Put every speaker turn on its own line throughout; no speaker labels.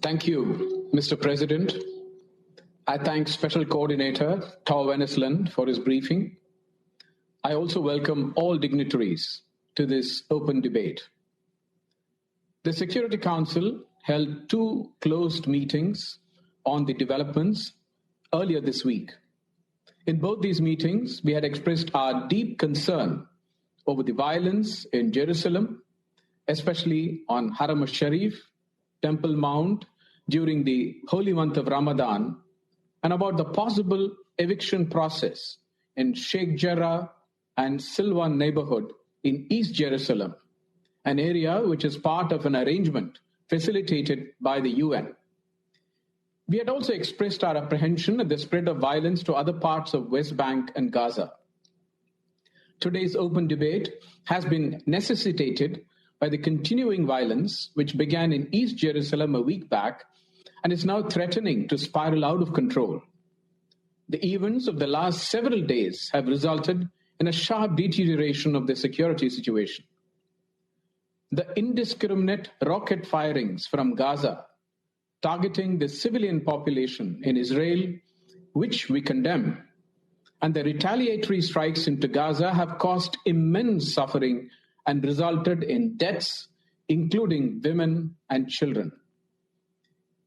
Thank you, Mr. President. I thank Special Coordinator Tor Wennesland for his briefing. I also welcome all dignitaries to this open debate. The Security Council held two closed meetings on the developments earlier this week. In both these meetings, we had expressed our deep concern over the violence in Jerusalem, especially on Haram al-Sharif, Temple Mount, during the holy month of Ramadan, and about the possible eviction process in Sheikh Jarrah and Silwan neighborhood in East Jerusalem, an area which is part of an arrangement facilitated by the UN. We had also expressed our apprehension at the spread of violence to other parts of West Bank and Gaza. Today's open debate has been necessitated by the continuing violence which began in East Jerusalem a week back and is now threatening to spiral out of control. The events of the last several days have resulted in a sharp deterioration of the security situation. The indiscriminate rocket firings from Gaza targeting the civilian population in Israel, which we condemn, and the retaliatory strikes into Gaza have caused immense suffering and resulted in deaths, including women and children.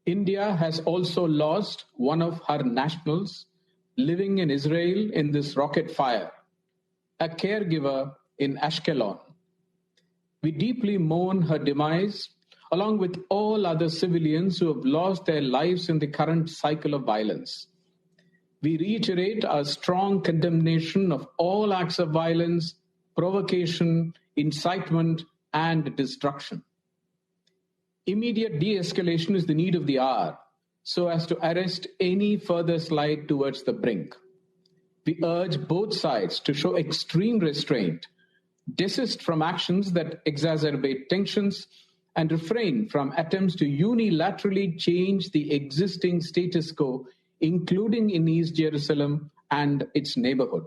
India has also lost one of her nationals living in Israel in this rocket fire, a caregiver in Ashkelon. We deeply mourn her demise, along with all other civilians who have lost their lives in the current cycle of violence. We reiterate our strong condemnation of all acts of violence, provocation, incitement, and destruction. Immediate de-escalation is the need of the hour, so as to arrest any further slide towards the brink. We urge both sides to show extreme restraint, desist from actions that exacerbate tensions, and refrain from attempts to unilaterally change the existing status quo, including in East Jerusalem and its neighborhood.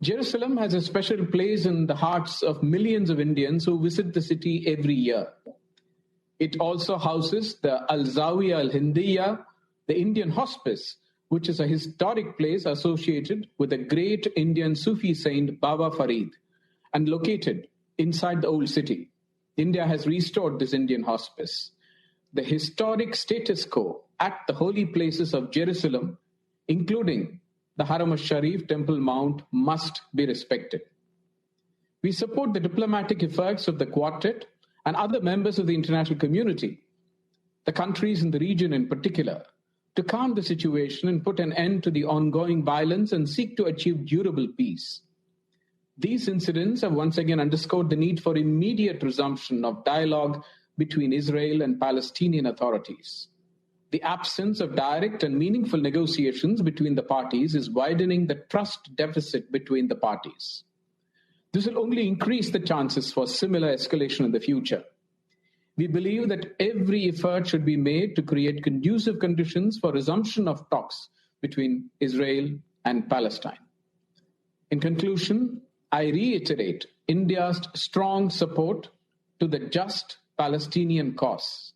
Jerusalem has a special place in the hearts of millions of Indians who visit the city every year. It also houses the Al-Zawiya Al-Hindiya, the Indian hospice, which is a historic place associated with the great Indian Sufi saint Baba Farid and located inside the old city. India has restored this Indian hospice. The historic status quo at the holy places of Jerusalem, including the Haram al-Sharif Temple Mount, must be respected. We support the diplomatic efforts of the Quartet and other members of the international community, the countries in the region in particular, to calm the situation and put an end to the ongoing violence and seek to achieve durable peace. These incidents have once again underscored the need for immediate resumption of dialogue between Israel and Palestinian authorities. The absence of direct and meaningful negotiations between the parties is widening the trust deficit between the parties. This will only increase the chances for similar escalation in the future. We believe that every effort should be made to create conducive conditions for resumption of talks between Israel and Palestine. In conclusion, I reiterate India's strong support to the just Palestinian cause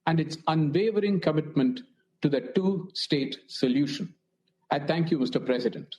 and its unwavering commitment to the two-state solution. I thank you, Mr. President.